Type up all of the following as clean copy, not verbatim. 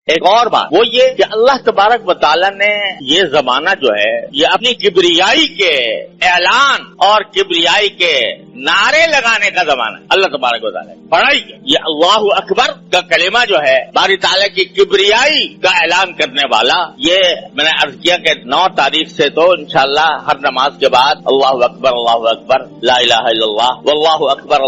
ایک اور بات وہ یہ کہ اللہ تبارک و تعالیٰ نے یہ زمانہ جو ہے یہ اپنی کبریائی کے اعلان اور کبریائی کے نعرے لگانے کا زمانہ ہے. اللہ تبارک و تعالیٰ بڑائی یہ اللہ اکبر کا کلمہ جو ہے باری تعالیٰ کی کبریائی کا اعلان کرنے والا. یہ میں نے عرض کیا کہ 9 تاریخ سے تو انشاءاللہ ہر نماز کے بعد اللہ اکبر لا الہ الا اللہ واللہ اکبر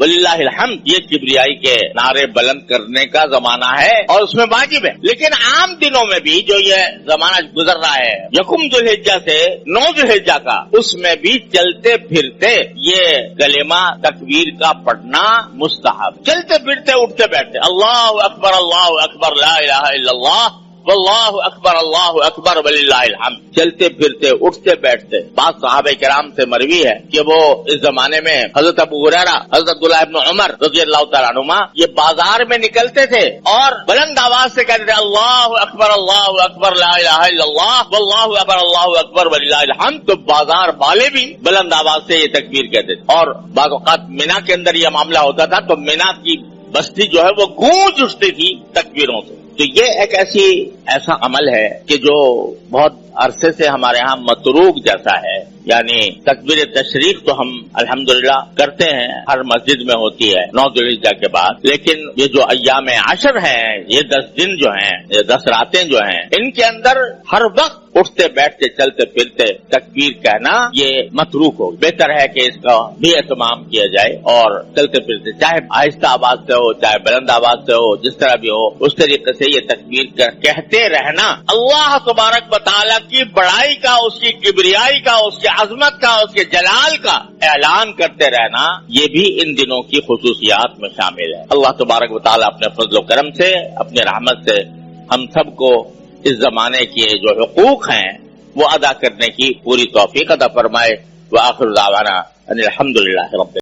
وللہ الحمد یہ کبریائی کے نعرے بلند کرنے کا زمانہ ہے اور اس میں واجب ہے. لیکن عام دنوں میں بھی جو یہ زمانہ گزر رہا ہے یکم ذو الحجہ سے 9 ذو الحجہ کا اس میں بھی چلتے پھرتے یہ کلمہ تکبیر کا پڑھنا مستحب. چلتے پھرتے اٹھتے بیٹھتے اللہ اکبر لا الہ الا اللہ واللہ اکبر وللہ الحمد چلتے پھرتے اٹھتے بیٹھتے. بعض صحابہ کرام سے مروی ہے کہ وہ اس زمانے میں حضرت ابو ہریرہ حضرت عبداللہ ابن عمر رضی اللہ تعالیٰ عنہما یہ بازار میں نکلتے تھے اور بلند آواز سے کہتے تھے اللہ اکبر لا الہ الا اللہ واللہ اکبر وللہ الحمد. تو بازار والے بھی بلند آواز سے یہ تکبیر کہتے تھے. اور بعض اوقات مینا کے اندر یہ معاملہ ہوتا تھا تو مینا کی بستی جو ہے وہ گونج اٹھتی تھی تکبیروں سے. تو یہ ایک ایسا عمل ہے کہ جو بہت عرصے سے ہمارے ہاں متروک جیسا ہے. یعنی تکبیر تشریق تو ہم الحمدللہ کرتے ہیں ہر مسجد میں ہوتی ہے 9 ذو الحجہ کے بعد. لیکن یہ جو ایام عشر ہیں یہ 10 دن جو ہیں یہ 10 راتیں جو ہیں ان کے اندر ہر وقت اٹھتے بیٹھتے چلتے پھرتے تکبیر کہنا یہ متروک ہو. بہتر ہے کہ اس کا بھی اہتمام کیا جائے اور چلتے پھرتے چاہے آہستہ آواز سے ہو چاہے بلند آواز سے ہو جس طرح بھی ہو اس طریقے سے یہ تکبیر کہتے رہنا اللہ تبارک و تعالیٰ کی بڑائی کا اس کی کبریائی کا اس کی عظمت کا اس کے جلال کا اعلان کرتے رہنا یہ بھی ان دنوں کی خصوصیات میں شامل ہے. اللہ تبارک و تعالیٰ اپنے فضل و کرم سے اپنے رحمت سے ہم سب کو اس زمانے کے جو حقوق ہیں وہ ادا کرنے کی پوری توفیق عطا فرمائے. وآخر دعوانا ان الحمدللہ رب